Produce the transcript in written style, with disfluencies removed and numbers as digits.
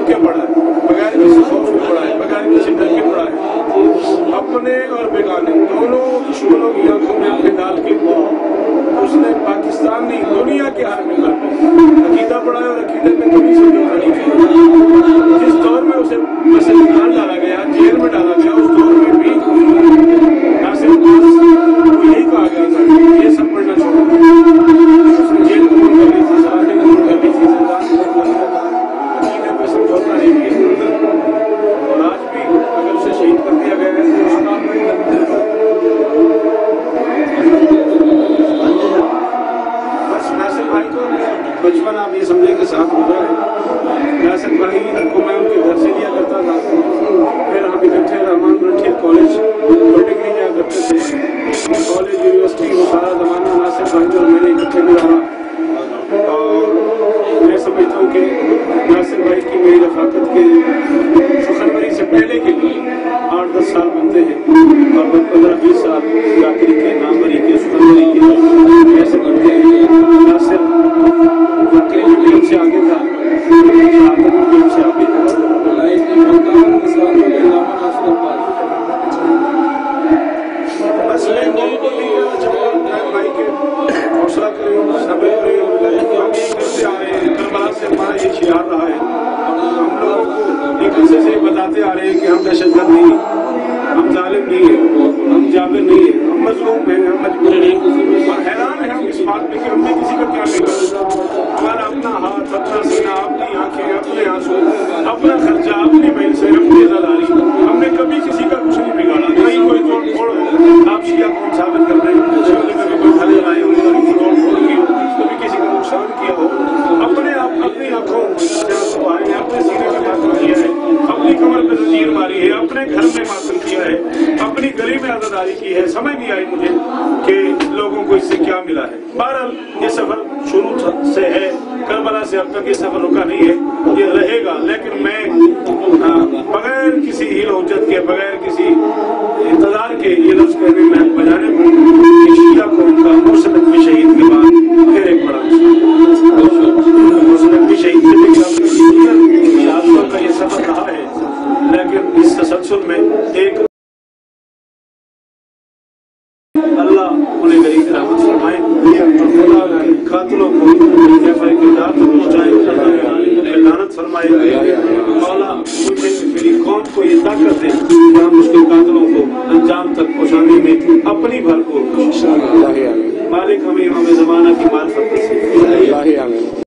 के पढ़ा है, बगैर किसी खौफ के पढ़ा है, बगैर किसी डर के पढ़ा है। अपने और बेगाने दोनों दुश्मनों की आंखों में आंखें डाल के उसने पाकिस्तान नहीं दुनिया के हर मिलत में अकीदा पढ़ाया और अकीदे में कभी से नहीं किया। जिस दौर में उसे बस निकाल डाला गया, जेल में डाला गया, उस दौर में भी नासिर को यही कहा गया था कि ये सब पढ़ना छोड़ो। उसने जेल कबूल कर ली थी, सलाखें कबूल कर ली थी, अकीदे पे समझौता नहीं किया। और आज भी अगर उसे शहीद कर दिया गया है बस नासिर भाई को बचपन आप ये समझे के साथ गुजरा है। नासिर भाई को मैं उनके घर से लिया करता था, फिर हम इकट्ठे रहमान फ्रंटियर कॉलेज डिग्री जाया करते थे। कॉलेज यूनिवर्सिटी वो सारा जमाना नासिर भाई और मैंने इकट्ठे में रहा। और मैं समझता हूँ कि नासिर भाई की मेरी रफाकत के फरवरी से पहले के लिए 8-10 साल बनते हैं और 15-20 साल जाकिरी के, नामवरी के, सुखनवरी के ऐसे बनते हैं। नासिर वाकई टीम से आगे था, टीम से आगे था। बस मैं उनको भाई के हौसला करें, सब्र करें। हम यही करते आ रहे हैं, करबला से हमारा ये शियार रहा है। हम लोग एक दूसरे से बताते आ रहे हैं कि हम दहशतगर्द नहीं, हम जालिम नहीं है, हम जाबिर नहीं है, हम मजलूम हैं, हम मजबूर नहीं। और हैरान है हम इस बात में कि हमने किसी का क्या बिगाड़ा। हमारा अपना हाथ, अपना सीना, अपनी आंखें, अपने आंसू, अपना खर्चा, अपनी महनत, अपनी ज़िम्मेदारी, हमने कभी किसी का कुछ नहीं बिगाड़ा। कहीं कोई तोड़ फोड़ आप शिया कौन साबित कर रहे हैं, कभी कोई खले लाए हो, कभी तोड़ फोड़ की हो, कभी किसी का नुकसान किया हो। अपने आप अपनी आंखों अपने सीने में मातम किया है, अपनी कमर पे जंजीर मारी है, अपने घर में मातम किया है, अपनी गली में आजादारी की है। समझ नहीं आई मुझे कि लोगों को इससे क्या मिला है। बहरहाल ये सफर शुरू से है, करबला से अब तक ये सफर रुका नहीं है, ये रहेगा। लेकिन मैं बगैर किसी हील हुज्जत के, बगैर किसी इंतजार के ये लफ्ज कहने में बजाने में शिया को उनका मुर्शद नकवी शहीद के बाद फिर एक बड़ा मुर्शद नकवी शहीद का ये सफर रहा है। लेकिन इस तसलसल में एक अल्लाह उन्हें गरीब रहमत फरमाए, कातिलों को लानत फरमाए। मौला मुझे मेरी कौम को ये ताकत दे कि हम उसके कातिलों को अंजाम तक पहुँचाने में अपनी भरपूर कोशिश। मालिक हमें इमाम ज़माना की मार्फत से